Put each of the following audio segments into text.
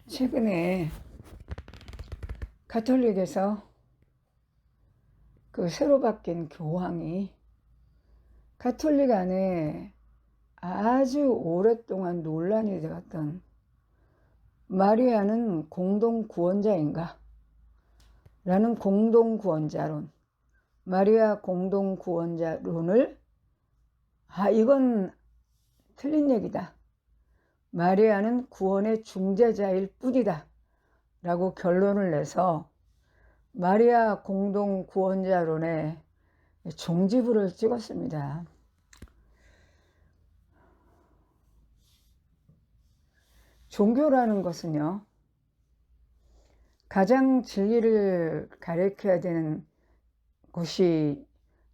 최근에 가톨릭에서 그 새로 바뀐 교황이 가톨릭 안에 아주 오랫동안 논란이 되었던 마리아는 공동구원자인가? 라는 공동구원자론, 마리아 공동구원자론을 이건 틀린 얘기다. 마리아는 구원의 중재자일 뿐이다. 라고 결론을 내서 마리아 공동구원자론에 종지부를 찍었습니다. 종교라는 것은요, 가장 진리를 가리켜야 되는 것이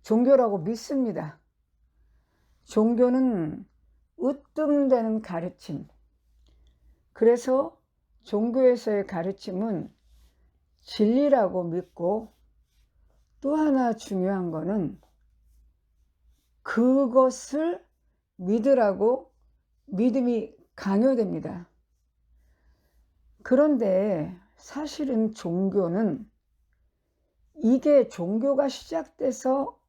종교라고 믿습니다. 종교는 으뜸되는 가르침. 그래서 종교에서의 가르침은 진리라고 믿고, 또 하나 중요한 거는 그것을 믿으라고 믿음이 강요됩니다. 그런데 사실은 종교는 이게 종교가 시작돼서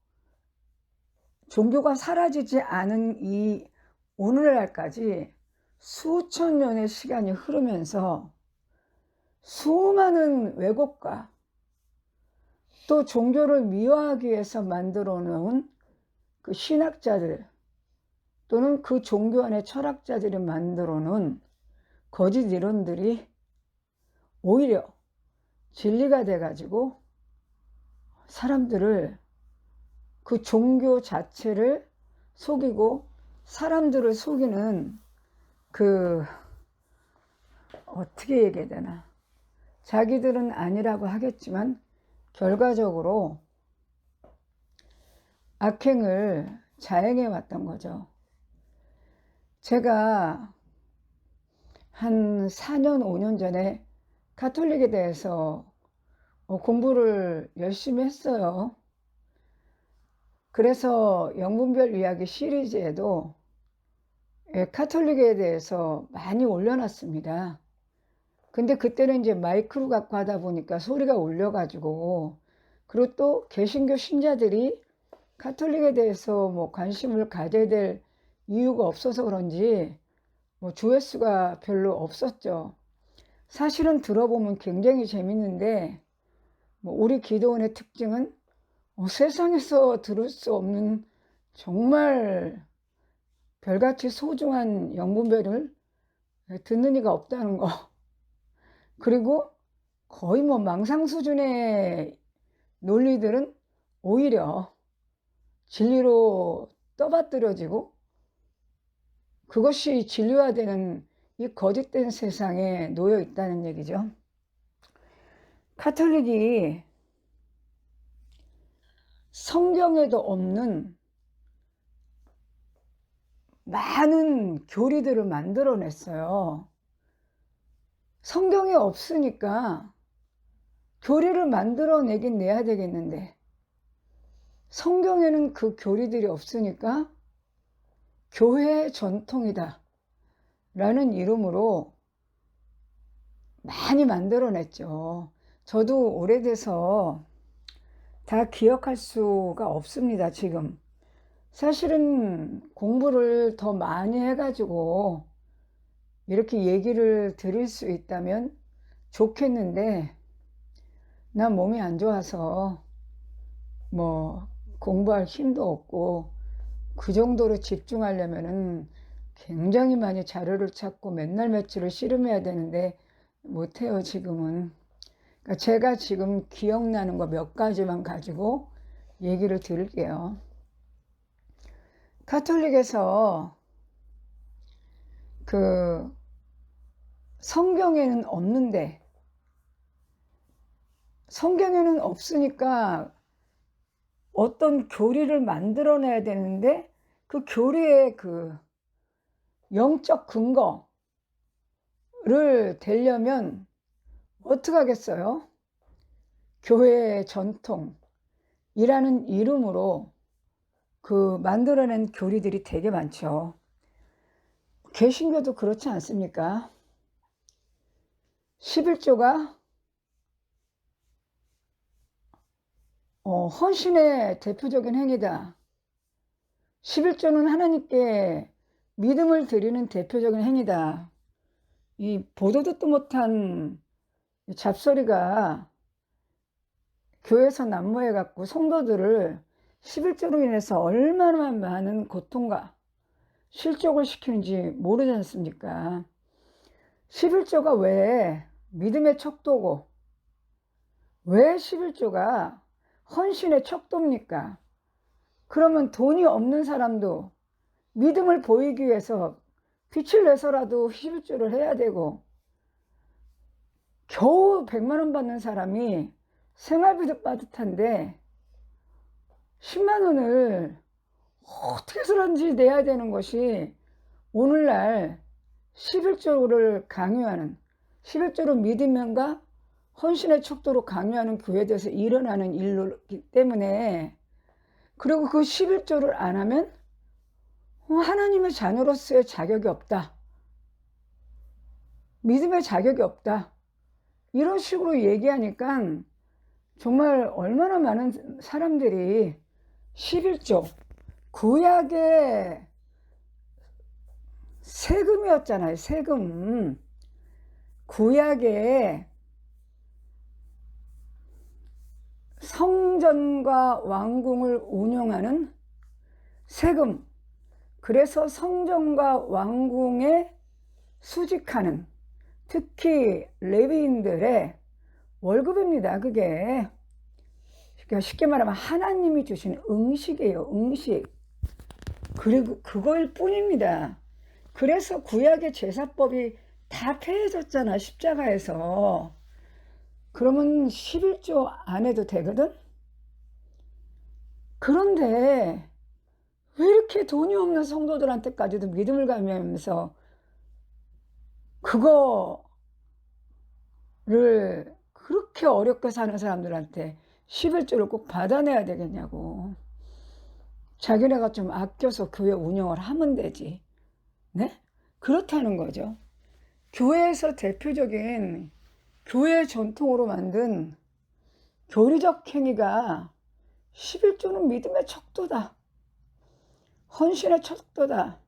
종교가 사라지지 않은 이 오늘날까지 수천 년의 시간이 흐르면서 수많은 왜곡과 또 종교를 미화하기 위해서 만들어 놓은 그 신학자들 또는 그 종교 안의 철학자들이 만들어 놓은 거짓 이론들이 오히려 진리가 돼가지고 사람들을, 그 종교 자체를 속이고 사람들을 속이는 어떻게 얘기해야 되나, 자기들은 아니라고 하겠지만 결과적으로 악행을 자행해 왔던 거죠. 제가 한 4년 5년 전에 가톨릭에 대해서 공부를 열심히 했어요. 그래서 영분별 이야기 시리즈에도 가톨릭에 대해서 많이 올려놨습니다. 근데 그때는 이제 마이크로 갖고 하다 보니까 소리가 울려가지고, 그리고 또 개신교 신자들이 가톨릭에 대해서 관심을 가져야 될 이유가 없어서 그런지 조회수가 별로 없었죠. 사실은 들어보면 굉장히 재밌는데, 우리 기도원의 특징은 세상에서 들을 수 없는 정말 별같이 소중한 영분별을 듣는 이가 없다는 거. 그리고 거의 망상 수준의 논리들은 오히려 진리로 떠받들여지고 그것이 진리화되는 이 거짓된 세상에 놓여 있다는 얘기죠. 가톨릭이 성경에도 없는 많은 교리들을 만들어냈어요. 성경에 없으니까 교리를 만들어내긴 내야 되겠는데, 성경에는 그 교리들이 없으니까 교회의 전통이다 라는 이름으로 많이 만들어냈죠. 저도 오래돼서 다 기억할 수가 없습니다, 지금. 사실은 공부를 더 많이 해가지고 이렇게 얘기를 드릴 수 있다면 좋겠는데, 난 몸이 안 좋아서 공부할 힘도 없고, 그 정도로 집중하려면은 굉장히 많이 자료를 찾고 맨날 며칠을 씨름해야 되는데 못해요, 지금은. 그러니까 제가 지금 기억나는 거 몇 가지만 가지고 얘기를 드릴게요. 가톨릭에서 성경에는 없는데, 성경에는 없으니까 어떤 교리를 만들어내야 되는데, 그 교리의 영적 근거를 대려면 어떻게 하겠어요? 교회의 전통이라는 이름으로 만들어낸 교리들이 되게 많죠. 개신교도 그렇지 않습니까? 11조가 헌신의 대표적인 행위다. 11조는 하나님께 믿음을 드리는 대표적인 행위다. 이 보도 듣도 못한 잡소리가 교회에서 난무해 갖고 성도들을 11조로 인해서 얼마나 많은 고통과 실족을 시키는지 모르지 않습니까? 11조가 왜 믿음의 척도고 왜 11조가 헌신의 척도입니까? 그러면 돈이 없는 사람도 믿음을 보이기 위해서 빛을 내서라도 11조를 해야 되고, 겨우 100만 원 받는 사람이 생활비도 빠듯한데 10만 원을 어떻게 해서든지 내야 되는 것이 오늘날 11조를 강요하는, 11조를 믿음과 헌신의 척도로 강요하는 교회에서 일어나는 일이기 때문에, 그리고 그 11조를 안 하면 하나님의 자녀로서의 자격이 없다, 믿음의 자격이 없다, 이런 식으로 얘기하니까 정말 얼마나 많은 사람들이 11조, 구약의 세금이었잖아요. 세금. 구약의 성전과 왕궁을 운영하는 세금. 그래서 성전과 왕궁에 수직하는, 특히 레위인들의 월급입니다. 그게 그러니까 쉽게 말하면 하나님이 주신 응식이에요. 응식. 그리고 그거일 뿐입니다. 그래서 구약의 제사법이 다 폐해졌잖아, 십자가에서. 그러면 11조 안 해도 되거든? 그런데 왜 이렇게 돈이 없는 성도들한테까지도 믿음을 강요하면서 그거를 그렇게 어렵게 사는 사람들한테 11조를 꼭 받아내야 되겠냐고. 자기네가 좀 아껴서 교회 운영을 하면 되지. 네? 그렇다는 거죠. 교회에서 대표적인 교회 전통으로 만든 교리적 행위가 11조는 믿음의 척도다, 헌신의 척도다,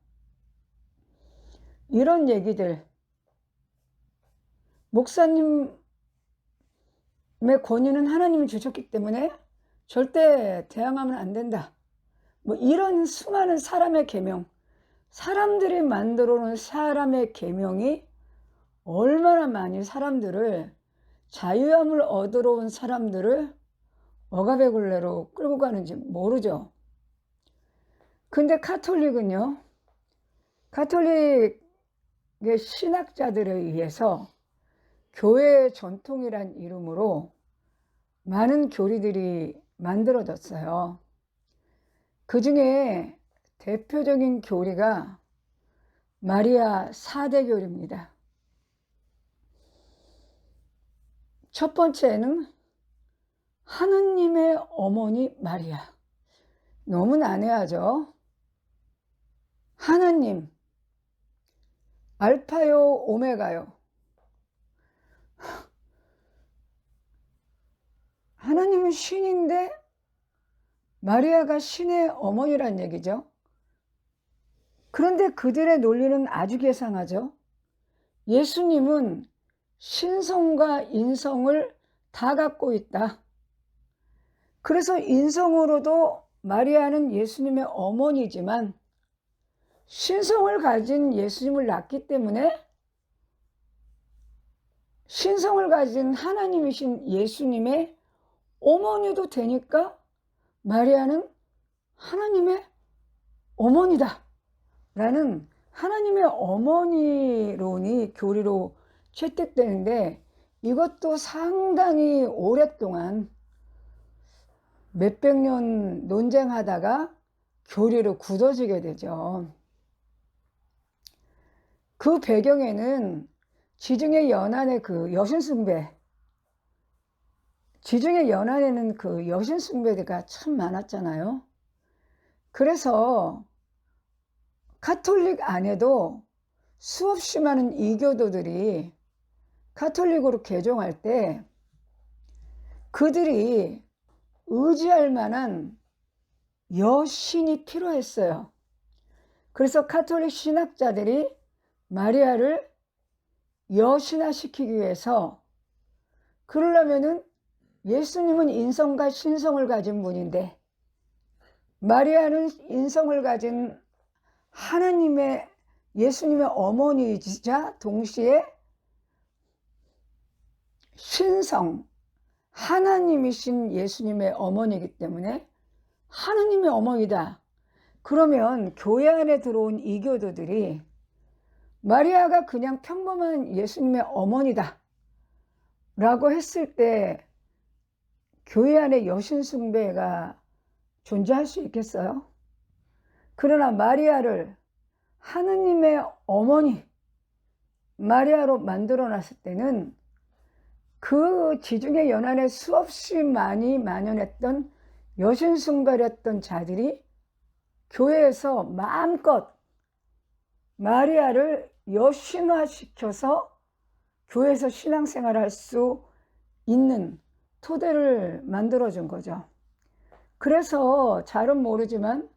이런 얘기들, 목사님의 권위는 하나님이 주셨기 때문에 절대 대항하면 안 된다, 뭐 이런 수많은 사람의 계명, 사람들이 만들어 놓은 사람의 계명이 얼마나 많이 사람들을, 자유함을 얻으러 온 사람들을 억압의 굴레로 끌고 가는지 모르죠. 근데 가톨릭은요, 가톨릭의 신학자들에 의해서 교회의 전통이란 이름으로 많은 교리들이 만들어졌어요. 그 중에 대표적인 교리가 마리아 4대 교리입니다. 첫 번째는 하느님의 어머니 마리아. 너무 난해하죠? 하느님, 알파요 오메가요. 하나님은 신인데 마리아가 신의 어머니란 얘기죠. 그런데 그들의 논리는 아주 괴상하죠. 예수님은 신성과 인성을 다 갖고 있다. 그래서 인성으로도 마리아는 예수님의 어머니지만 신성을 가진 예수님을 낳기 때문에 신성을 가진 하나님이신 예수님의 어머니도 되니까 마리아는 하나님의 어머니다 라는 하나님의 어머니론이 교리로 채택되는데, 이것도 상당히 오랫동안 몇백 년 논쟁하다가 교리로 굳어지게 되죠. 그 배경에는 지중해 연안의 그 여신숭배, 지중해 연안에는 그 여신숭배가 참 많았잖아요. 그래서 가톨릭 안에도 수없이 많은 이교도들이 가톨릭으로 개종할 때 그들이 의지할 만한 여신이 필요했어요. 그래서 가톨릭 신학자들이 마리아를 여신화시키기 위해서, 그러려면은 예수님은 인성과 신성을 가진 분인데 마리아는 인성을 가진 하나님의, 예수님의 어머니이자 동시에 신성, 하나님이신 예수님의 어머니이기 때문에 하나님의 어머니다. 그러면 교회 안에 들어온 이교도들이 마리아가 그냥 평범한 예수님의 어머니다 라고 했을 때 교회 안에 여신 숭배가 존재할 수 있겠어요? 그러나 마리아를 하느님의 어머니 마리아로 만들어 놨을 때는 그 지중해 연안에 수없이 많이 만연했던 여신 숭배했던 자들이 교회에서 마음껏 마리아를 여신화시켜서 교회에서 신앙생활을 할 수 있는 토대를 만들어준 거죠. 그래서 잘은 모르지만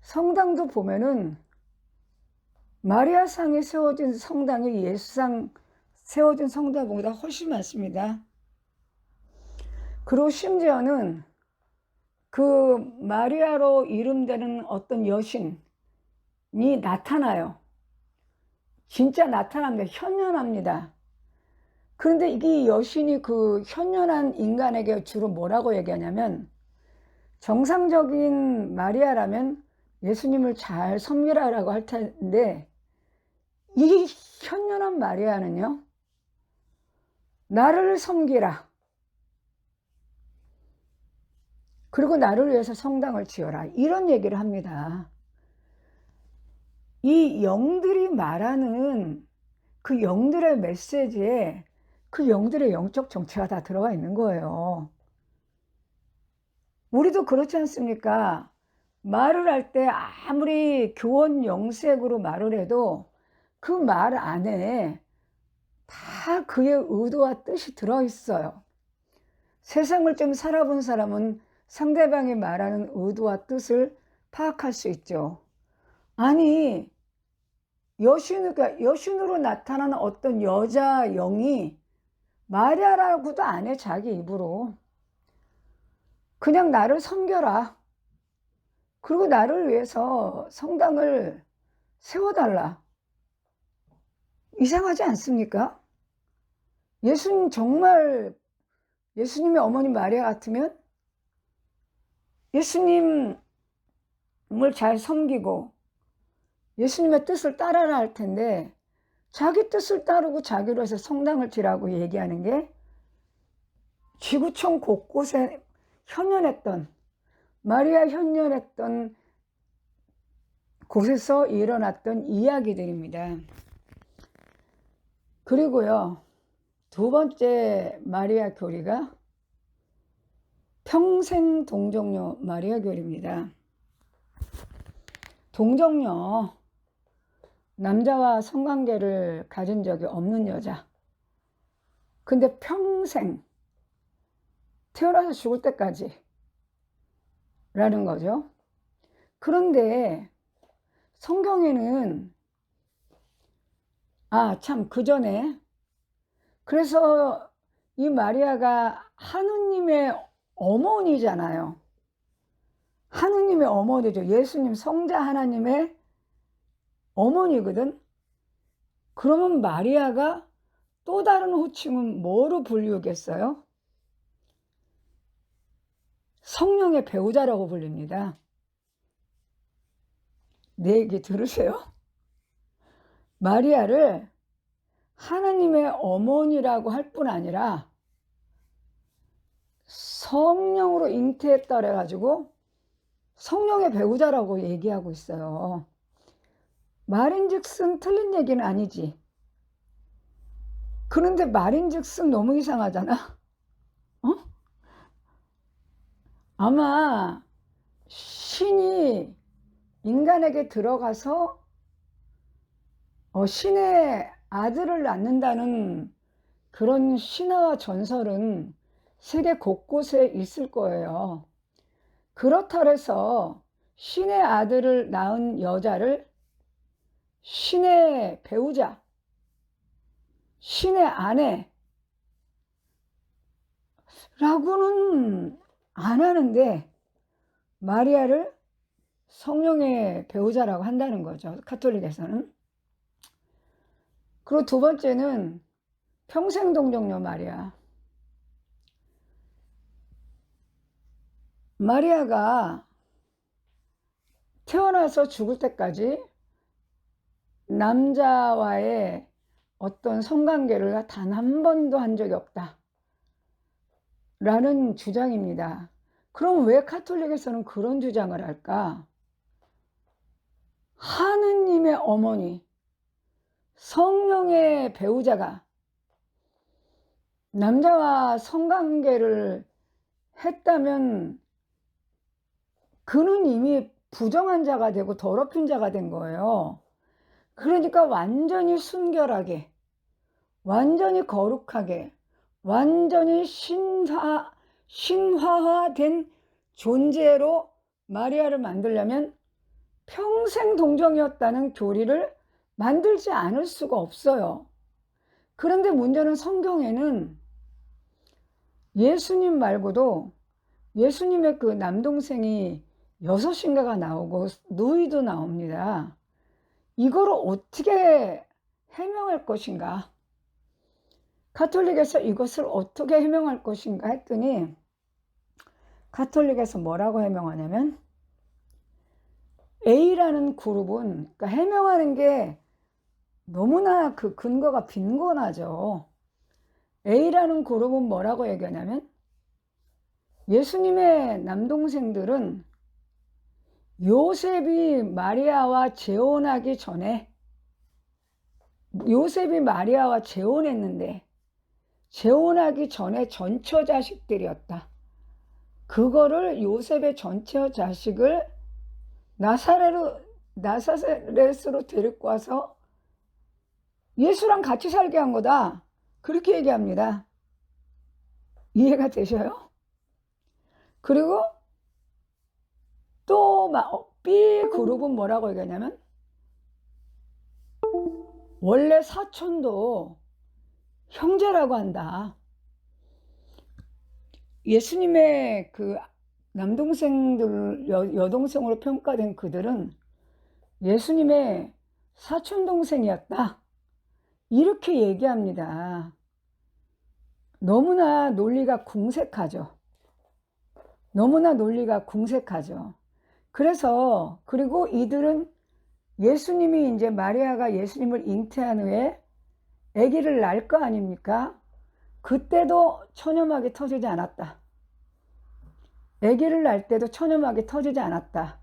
성당도 보면은 마리아상이 세워진 성당이 예수상 세워진 성당보다 훨씬 많습니다. 그리고 심지어는 그 마리아로 이름되는 어떤 여신이 나타나요. 진짜 나타납니다. 현현합니다. 그런데 이 여신이 그 현현한 인간에게 주로 뭐라고 얘기하냐면, 정상적인 마리아라면 예수님을 잘 섬기라라고 할 텐데 이 현현한 마리아는요, 나를 섬기라, 그리고 나를 위해서 성당을 지어라, 이런 얘기를 합니다. 이 영들이 말하는 그 영들의 메시지에 그 영들의 영적 정체가 다 들어가 있는 거예요. 우리도 그렇지 않습니까? 말을 할 때 아무리 교원 영색으로 말을 해도 그 말 안에 다 그의 의도와 뜻이 들어있어요. 세상을 좀 살아본 사람은 상대방이 말하는 의도와 뜻을 파악할 수 있죠. 아니, 여신으로 나타나는 어떤 여자 영이 마리아라고도 안 해, 자기 입으로. 그냥 나를 섬겨라, 그리고 나를 위해서 성당을 세워달라. 이상하지 않습니까? 예수님 정말 예수님의 어머니 마리아 같으면 예수님을 잘 섬기고 예수님의 뜻을 따라라 할 텐데, 자기 뜻을 따르고 자기로 해서 성당을 지라고 얘기하는 게 지구촌 곳곳에 현현했던, 마리아 현현했던 곳에서 일어났던 이야기들입니다. 그리고요, 두 번째 마리아 교리가 평생 동정녀 마리아 교리입니다. 동정녀, 남자와 성관계를 가진 적이 없는 여자. 근데 평생, 태어나서 죽을 때까지 라는 거죠. 그런데 성경에는, 참, 그 전에, 그래서 이 마리아가 하느님의 어머니잖아요. 하느님의 어머니죠. 예수님 성자 하나님의 어머니거든. 그러면 마리아가 또 다른 호칭은 뭐로 불리우겠어요? 성령의 배우자라고 불립니다. 내 얘기 들으세요? 마리아를 하나님의 어머니라고 할 뿐 아니라 성령으로 잉태했다 그래가지고 성령의 배우자라고 얘기하고 있어요. 말인즉슨 틀린 얘기는 아니지. 그런데 말인즉슨 너무 이상하잖아. 아마 신이 인간에게 들어가서 신의 아들을 낳는다는 그런 신화와 전설은 세계 곳곳에 있을 거예요. 그렇다 해서 신의 아들을 낳은 여자를 신의 배우자, 신의 아내라고는 안 하는데 마리아를 성령의 배우자라고 한다는 거죠. 카톨릭에서는. 그리고 두 번째는 평생 동정녀 마리아. 마리아가 태어나서 죽을 때까지 남자와의 어떤 성관계를 단 한 번도 한 적이 없다 라는 주장입니다. 그럼 왜 카톨릭에서는 그런 주장을 할까? 하느님의 어머니, 성령의 배우자가 남자와 성관계를 했다면 그는 이미 부정한 자가 되고 더럽힌 자가 된 거예요. 그러니까 완전히 순결하게, 완전히 거룩하게, 완전히 신화화된 존재로 마리아를 만들려면 평생 동정이었다는 교리를 만들지 않을 수가 없어요. 그런데 문제는 성경에는 예수님 말고도 예수님의 그 남동생이 6인가가 나오고 누이도 나옵니다. 이거를 어떻게 해명할 것인가? 카톨릭에서 이것을 어떻게 해명할 것인가 했더니 카톨릭에서 뭐라고 해명하냐면 A라는 그룹은, 그러니까 해명하는 게 너무나 그 근거가 빈곤하죠. A라는 그룹은 뭐라고 얘기하냐면 예수님의 남동생들은 요셉이 마리아와 재혼하기 전에, 요셉이 마리아와 재혼했는데 재혼하기 전에 전처 자식들이었다. 그거를 요셉의 전처 자식을 나사렛으로 데리고 와서 예수랑 같이 살게 한 거다. 그렇게 얘기합니다. 이해가 되셔요? 그리고 또 B 그룹은 뭐라고 얘기하냐면 원래 사촌도 형제라고 한다. 예수님의 그 남동생들, 여동생으로 평가된 그들은 예수님의 사촌동생이었다. 이렇게 얘기합니다. 너무나 논리가 궁색하죠. 너무나 논리가 궁색하죠. 그래서, 그리고 이들은 예수님이 이제 마리아가 예수님을 잉태한 후에 아기를 낳을 거 아닙니까? 그때도 천연막이 터지지 않았다. 아기를 낳을 때도 천연막이 터지지 않았다.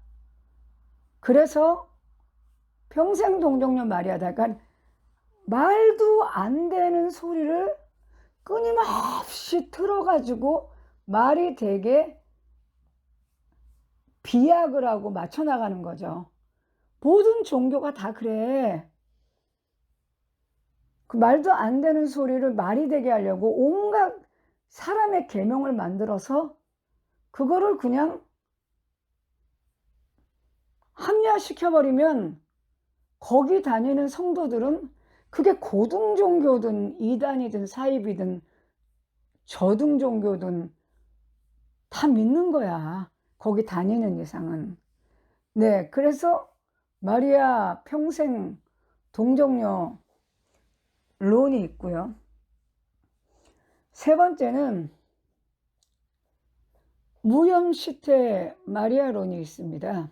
그래서 평생 동정녀 마리아다. 그러니까 말도 안 되는 소리를 끊임없이 틀어가지고 말이 되게 비약을 하고 맞춰나가는 거죠. 모든 종교가 다 그래. 그 말도 안 되는 소리를 말이 되게 하려고 온갖 사람의 계명을 만들어서 그거를 그냥 합리화시켜버리면 거기 다니는 성도들은 그게 고등종교든 이단이든 사입이든 저등종교든 다 믿는 거야. 거기 다니는 이상은. 네, 그래서 마리아 평생 동정녀 론이 있고요. 세 번째는 무염시태 마리아 론이 있습니다.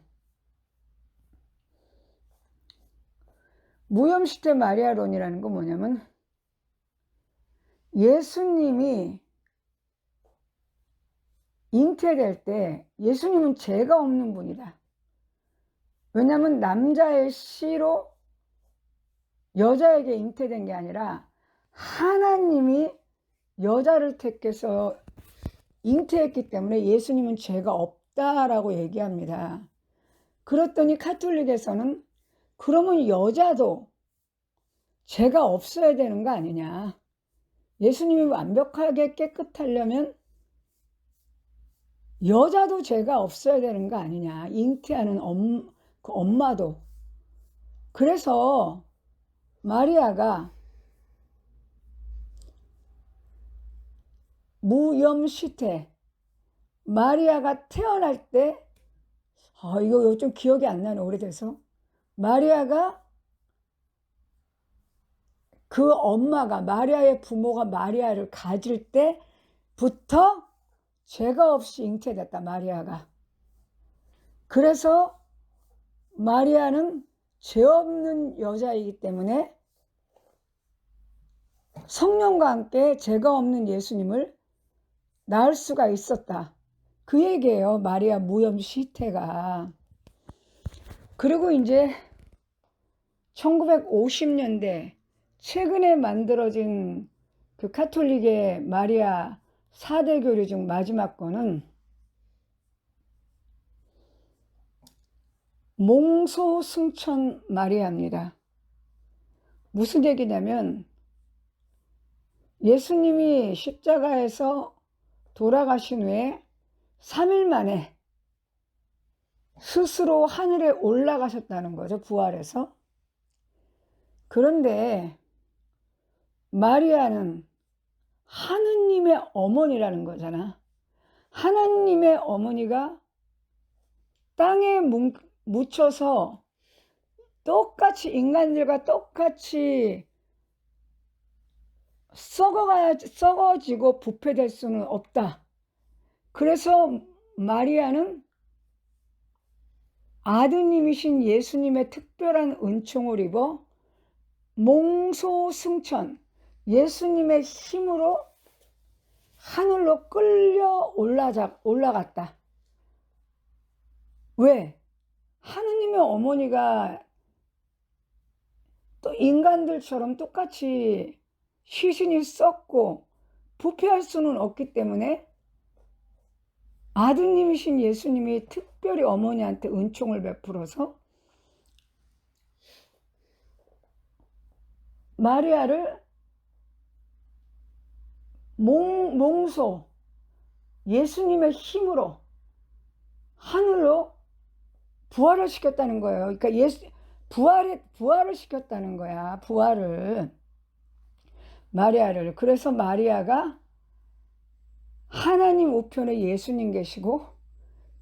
무염시태 마리아 론이라는 건 뭐냐면 예수님이 잉태될 때 예수님은 죄가 없는 분이다. 왜냐하면 남자의 씨로 여자에게 잉태된 게 아니라 하나님이 여자를 택해서 잉태했기 때문에 예수님은 죄가 없다라고 얘기합니다. 그랬더니 카톨릭에서는 그러면 여자도 죄가 없어야 되는 거 아니냐. 예수님이 완벽하게 깨끗하려면 여자도 죄가 없어야 되는 거 아니냐. 잉태하는 그 엄마도. 그래서 마리아가 무염시태, 마리아가 태어날 때, 이거 좀 기억이 안 나네, 오래돼서. 마리아가 그 엄마가, 마리아의 부모가 마리아를 가질 때부터 죄가 없이 잉태됐다, 마리아가. 그래서 마리아는 죄 없는 여자이기 때문에 성령과 함께 죄가 없는 예수님을 낳을 수가 있었다. 그 얘기예요, 마리아 무염시태가. 그리고 이제 1950년대 최근에 만들어진 그 카톨릭의 마리아 4대 교리 중 마지막 거는 몽소승천 마리아입니다. 무슨 얘기냐면 예수님이 십자가에서 돌아가신 후에 3일 만에 스스로 하늘에 올라가셨다는 거죠, 부활해서. 그런데 마리아는 하느님의 어머니라는 거잖아. 하나님의 어머니가 땅에 묻혀서 똑같이 인간들과 똑같이 썩어지고 부패될 수는 없다. 그래서 마리아는 아드님이신 예수님의 특별한 은총을 입어 몽소승천, 예수님의 힘으로 하늘로 끌려 올라갔다. 왜? 하느님의 어머니가 또 인간들처럼 똑같이 시신이 썩고 부패할 수는 없기 때문에 아드님이신 예수님이 특별히 어머니한테 은총을 베풀어서 마리아를 몽소, 예수님의 힘으로 하늘로 부활을 시켰다는 거예요. 그러니까 부활을 시켰다는 거야. 부활을. 마리아를. 그래서 마리아가 하나님 우편에 예수님 계시고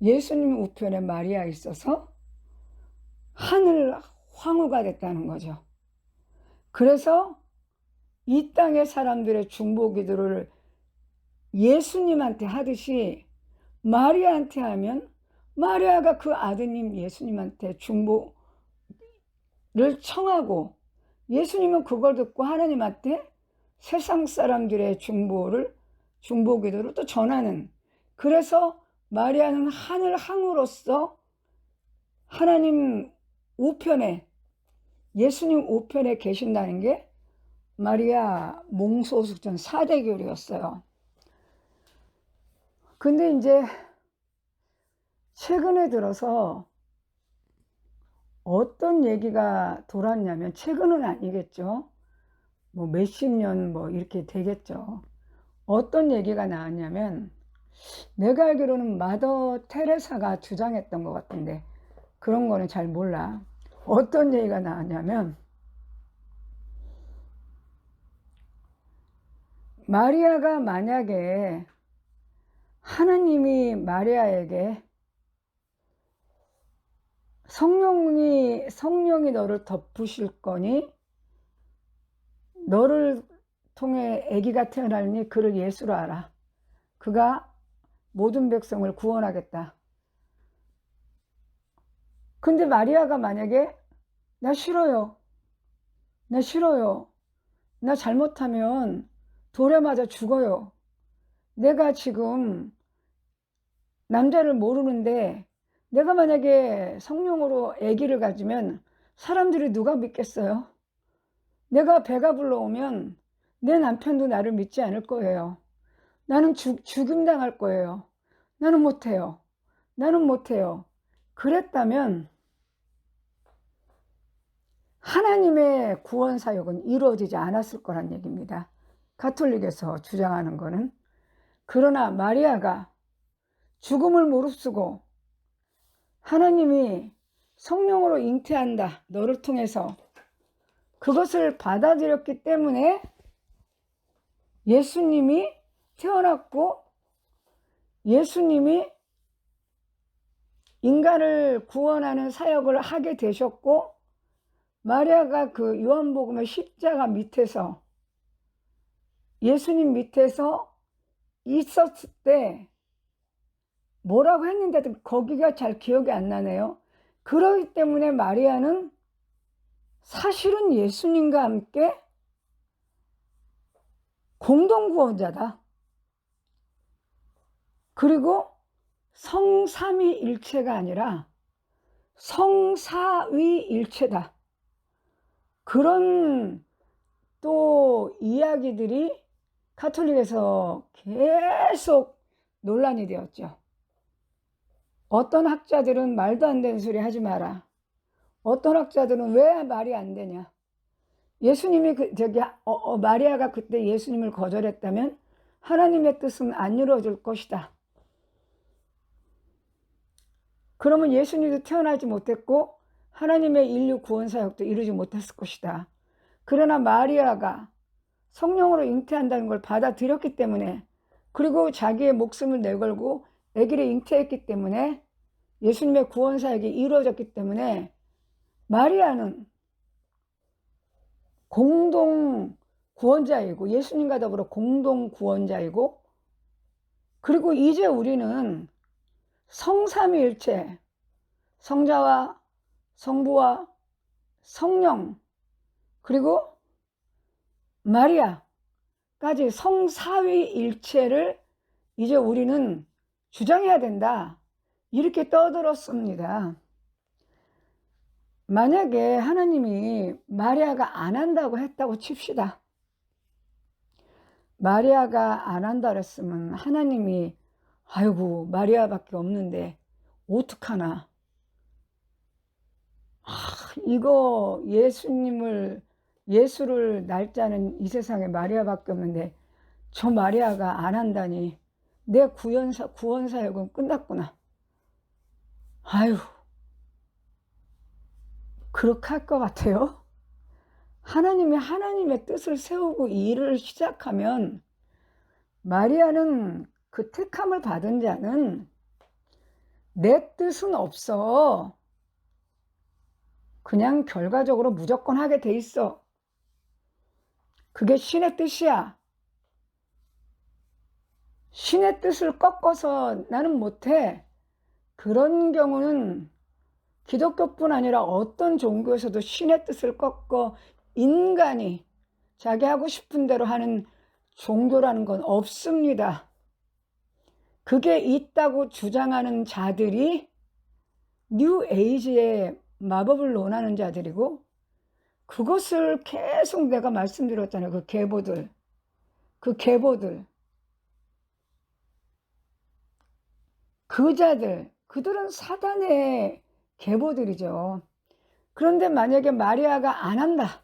예수님 우편에 마리아 있어서 하늘 황후가 됐다는 거죠. 그래서 이 땅의 사람들의 중보 기도를 예수님한테 하듯이 마리아한테 하면 마리아가 그 아드님 예수님한테 중보를 청하고 예수님은 그걸 듣고 하나님한테 세상 사람들의 중보 기도를 또 전하는. 그래서 마리아는 하늘 항우로서 하나님 우편에, 예수님 우편에 계신다는 게 마리아 몽소승천 4대 교리였어요. 근데 이제 최근에 들어서 어떤 얘기가 돌았냐면, 최근은 아니겠죠. 뭐 몇십 년 뭐 이렇게 되겠죠. 어떤 얘기가 나왔냐면, 내가 알기로는 마더 테레사가 주장했던 것 같은데 그런 거는 잘 몰라. 어떤 얘기가 나왔냐면, 마리아가 만약에 하나님이 마리아에게 성령이 너를 덮으실 거니 너를 통해 아기가 태어나니 그를 예수로 알아. 그가 모든 백성을 구원하겠다. 근데 마리아가 만약에 나 싫어요. 나 잘못하면 돌에 맞아 죽어요. 내가 지금 남자를 모르는데 내가 만약에 성령으로 아기를 가지면 사람들이 누가 믿겠어요? 내가 배가 불러오면 내 남편도 나를 믿지 않을 거예요. 나는 죽임 당할 거예요. 나는 못해요. 그랬다면 하나님의 구원 사역은 이루어지지 않았을 거란 얘기입니다. 가톨릭에서 주장하는 거는. 그러나 마리아가 죽음을 무릅쓰고 하나님이 성령으로 잉태한다, 너를 통해서, 그것을 받아들였기 때문에 예수님이 태어났고 예수님이 인간을 구원하는 사역을 하게 되셨고, 마리아가 그 요한복음의 십자가 밑에서, 예수님 밑에서 있었을 때 뭐라고 했는데 거기가 잘 기억이 안 나네요. 그렇기 때문에 마리아는 사실은 예수님과 함께 공동구원자다. 그리고 성삼위일체가 아니라 성사위일체다. 그런 또 이야기들이 가톨릭에서 계속 논란이 되었죠. 어떤 학자들은 말도 안 되는 소리 하지 마라. 어떤 학자들은 왜 말이 안 되냐. 예수님이 마리아가 그때 예수님을 거절했다면 하나님의 뜻은 안 이루어질 것이다. 그러면 예수님도 태어나지 못했고 하나님의 인류 구원 사역도 이루지 못했을 것이다. 그러나 마리아가 성령으로 잉태한다는 걸 받아들였기 때문에, 그리고 자기의 목숨을 내걸고 아기를 잉태했기 때문에 예수님의 구원 사역이 이루어졌기 때문에 마리아는 공동 구원자이고 예수님과 더불어 공동 구원자이고, 그리고 이제 우리는 성삼위일체, 성자와 성부와 성령, 그리고 마리아까지 성사위일체를 이제 우리는 주장해야 된다, 이렇게 떠들었습니다. 만약에 하나님이 마리아가 안 한다고 했다고 칩시다. 마리아가 안 한다 그랬으면 하나님이 아이고 마리아밖에 없는데 어떡하나, 이거 예수를 날짜는 이 세상에 마리아밖에 없는데 저 마리아가 안 한다니 내 구원 사역은 끝났구나. 아유, 그렇게 할 것 같아요? 하나님이 하나님의 뜻을 세우고 일을 시작하면, 마리아는 그 택함을 받은 자는 내 뜻은 없어. 그냥 결과적으로 무조건 하게 돼 있어. 그게 신의 뜻이야. 신의 뜻을 꺾어서 나는 못해. 그런 경우는 기독교뿐 아니라 어떤 종교에서도 신의 뜻을 꺾어 인간이 자기 하고 싶은 대로 하는 종교라는 건 없습니다. 그게 있다고 주장하는 자들이 뉴 에이지의 마법을 논하는 자들이고, 그것을 계속 내가 말씀드렸잖아요. 그 계보들, 그 자들, 그들은 사단의 계보들이죠. 그런데 만약에 마리아가 안 한다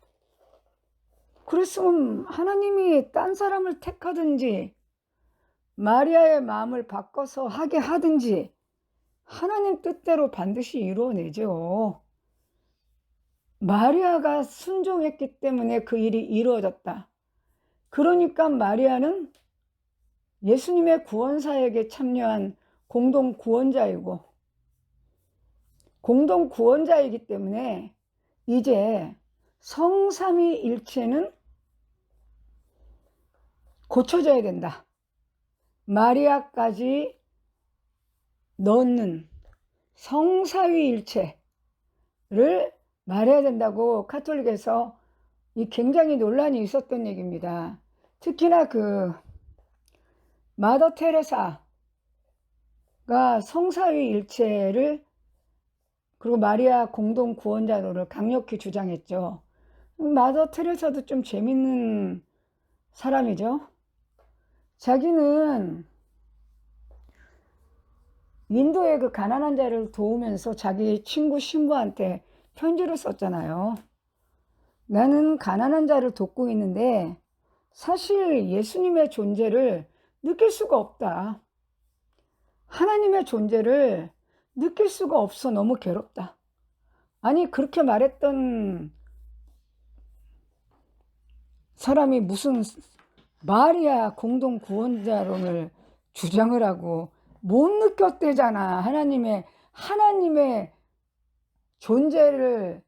그랬으면 하나님이 딴 사람을 택하든지 마리아의 마음을 바꿔서 하게 하든지 하나님 뜻대로 반드시 이루어내죠. 마리아가 순종했기 때문에 그 일이 이루어졌다. 그러니까 마리아는 예수님의 구원 사역에 참여한 공동 구원자이고, 공동 구원자이기 때문에 이제 성삼위일체는 고쳐져야 된다. 마리아까지 넣는 성사위일체를 말해야 된다고 가톨릭에서 굉장히 논란이 있었던 얘기입니다. 특히나 그 마더 테레사가 성사위일체를, 그리고 마리아 공동 구원자로를 강력히 주장했죠. 마더 테레사도 좀 재밌는 사람이죠. 자기는 인도의 그 가난한 자를 도우면서 자기 친구 신부한테 편지를 썼잖아요. 나는 가난한 자를 돕고 있는데 사실 예수님의 존재를 느낄 수가 없다. 하나님의 존재를 느낄 수가 없어. 너무 괴롭다. 아니, 그렇게 말했던 사람이 무슨 마리아 공동 구원자론을 주장을 하고 못 느꼈대잖아. 하나님의 존재를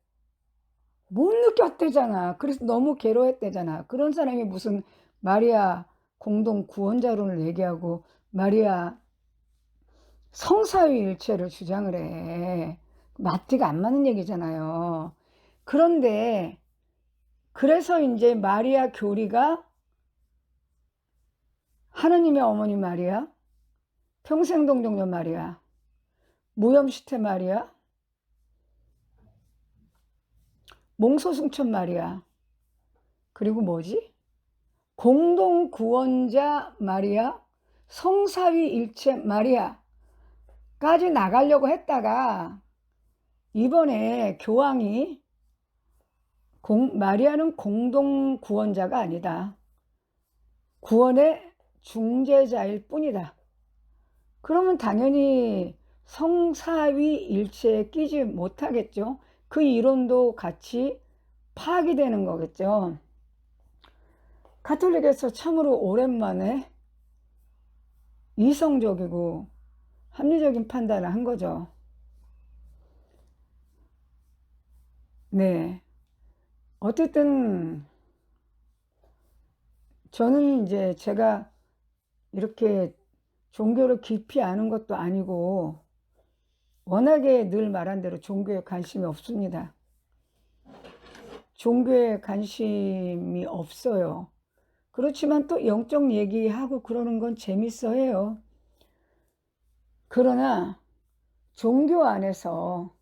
못 느꼈대잖아. 그래서 너무 괴로웠대잖아. 그런 사람이 무슨 마리아 공동 구원자론을 얘기하고 마리아 성사위일체를 주장을 해. 맞지가 안 맞는 얘기잖아요. 그런데 그래서 이제 마리아 교리가 하느님의 어머니 마리아, 평생동정녀 마리아, 무염시태 마리아, 몽소승천 마리아, 그리고 뭐지? 공동구원자 마리아, 성사위일체 마리아까지 나가려고 했다가 이번에 교황이 마리아는 공동구원자가 아니다. 구원의 중재자일 뿐이다. 그러면 당연히 성사위일체에 끼지 못하겠죠. 그 이론도 같이 파기되는 거겠죠. 가톨릭에서 참으로 오랜만에 이성적이고 합리적인 판단을 한 거죠. 네. 어쨌든 저는 이제 제가 이렇게 종교를 깊이 아는 것도 아니고 워낙에 늘 말한 대로 종교에 관심이 없습니다. 종교에 관심이 없어요. 그렇지만 또 영적 얘기하고 그러는 건 재밌어 해요. 그러나 종교 안에서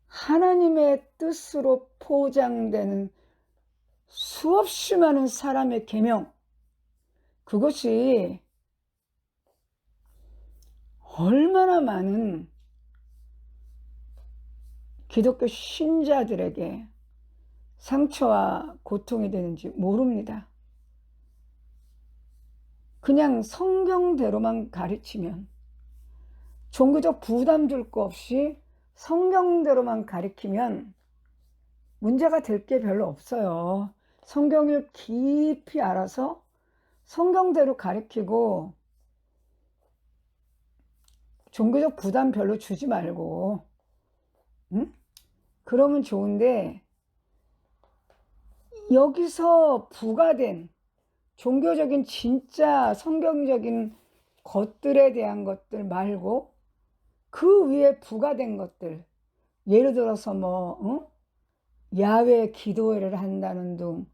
하나님의 뜻으로 포장되는 수없이 많은 사람의 계명, 그것이 얼마나 많은 기독교 신자들에게 상처와 고통이 되는지 모릅니다. 그냥 성경대로만 가르치면, 종교적 부담 줄 거 없이 성경대로만 가르치면 문제가 될 게 별로 없어요. 성경을 깊이 알아서 성경대로 가르치고 종교적 부담 별로 주지 말고, 응? 그러면 좋은데 여기서 부과된 종교적인 진짜 성경적인 것들에 대한 것들 말고 그 위에 부과된 것들, 예를 들어서 야외 기도회를 한다는 둥,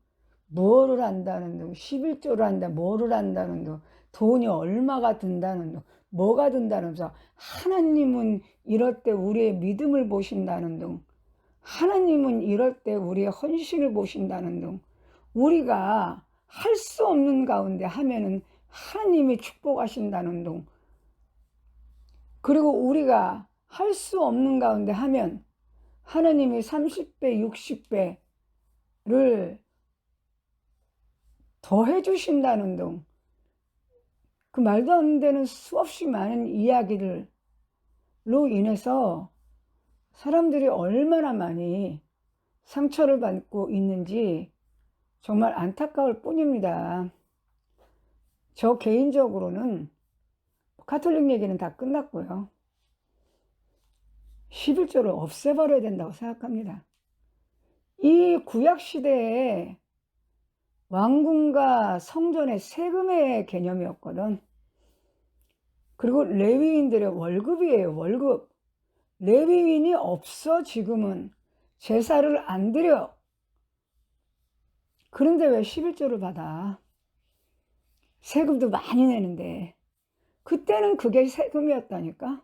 뭐를 한다는 둥, 11조를 한다, 뭐를 한다는 둥, 돈이 얼마가 든다는 둥, 뭐가 든다면서 하나님은 이럴 때 우리의 믿음을 보신다는 둥, 하나님은 이럴 때 우리의 헌신을 보신다는 둥, 우리가 할 수 없는 가운데 하면은 하나님이 축복하신다는 둥, 그리고 우리가 할 수 없는 가운데 하면 하나님이 30배, 60배를 더 해주신다는 둥, 그 말도 안 되는 수없이 많은 이야기들로 인해서 사람들이 얼마나 많이 상처를 받고 있는지 정말 안타까울 뿐입니다. 저 개인적으로는 가톨릭 얘기는 다 끝났고요. 11조를 없애버려야 된다고 생각합니다. 이 구약시대에 왕궁과 성전의 세금의 개념이었거든. 그리고 레위인들의 월급이에요. 월급. 레위인이 없어. 지금은 제사를 안 드려. 그런데 왜 11조를 받아? 세금도 많이 내는데. 그때는 그게 세금이었다니까.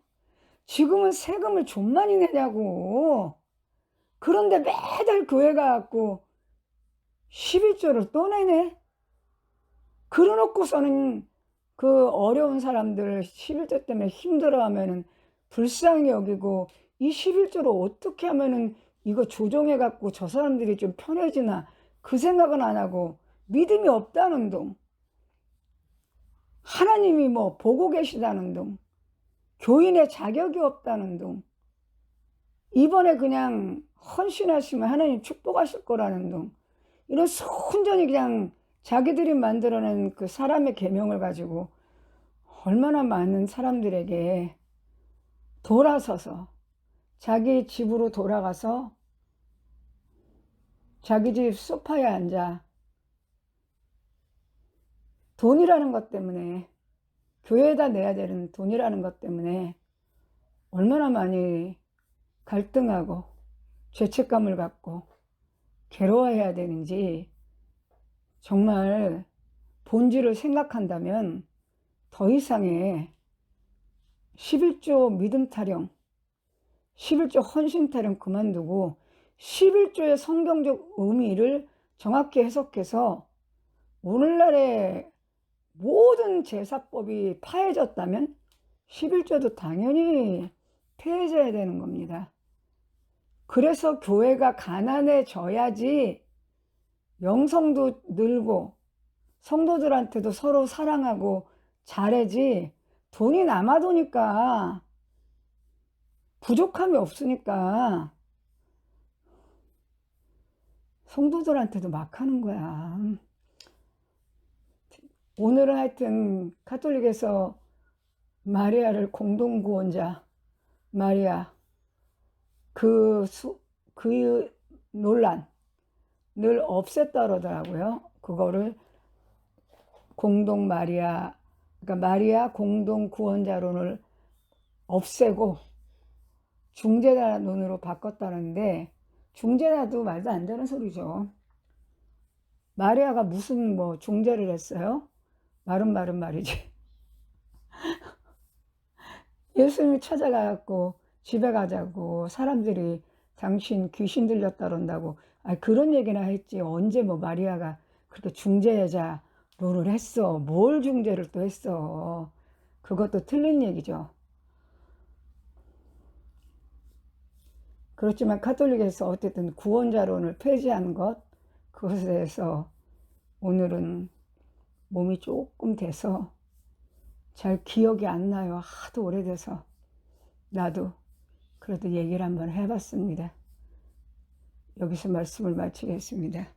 지금은 세금을 좀 많이 내냐고. 그런데 매달 교회 가갖고 11조를 또 내네. 그러놓고서는 그 어려운 사람들 11조 때문에 힘들어하면은 불쌍히 여기고, 이 11조를 어떻게 하면은 이거 조정해갖고 저 사람들이 좀 편해지나, 그 생각은 안 하고 믿음이 없다는 둥, 하나님이 뭐 보고 계시다는 둥, 교인의 자격이 없다는 둥, 이번에 그냥 헌신하시면 하나님 축복하실 거라는 둥, 이런 순전히 그냥 자기들이 만들어낸 그 사람의 계명을 가지고 얼마나 많은 사람들에게 돌아서서 자기 집으로 돌아가서 자기 집 소파에 앉아 돈이라는 것 때문에, 교회에다 내야 되는 돈이라는 것 때문에 얼마나 많이 갈등하고 죄책감을 갖고 괴로워해야 되는지, 정말 본질을 생각한다면 더 이상의 11조 믿음 타령, 11조 헌신 타령 그만두고 11조의 성경적 의미를 정확히 해석해서 오늘날의 모든 제사법이 파해졌다면 11조도 당연히 폐해져야 되는 겁니다. 그래서 교회가 가난해져야지 영성도 늘고 성도들한테도 서로 사랑하고 잘해지, 돈이 남아도니까, 부족함이 없으니까 성도들한테도 막 하는 거야. 오늘은 하여튼 가톨릭에서 마리아를 공동구원자, 마리아, 그 논란을 없앴다 그러더라고요. 그거를 공동 마리아, 그러니까 마리아 공동 구원자론을 없애고 중재자론으로 바꿨다는데, 중재자도 말도 안 되는 소리죠. 마리아가 무슨 뭐 중재를 했어요? 말은 말이지. 예수님이 찾아가갖고 집에 가자고 사람들이 당신 귀신 들렸다 그런다고, 그런 얘기나 했지. 언제 뭐 마리아가 그렇게 중재자 롤을 했어. 뭘 중재를 또 했어. 그것도 틀린 얘기죠. 그렇지만 가톨릭에서 어쨌든 구원자론을 폐지한 것, 그것에 대해서 오늘은 몸이 조금 돼서 잘 기억이 안 나요. 하도 오래돼서. 나도 그래도 얘기를 한번 해봤습니다. 여기서 말씀을 마치겠습니다.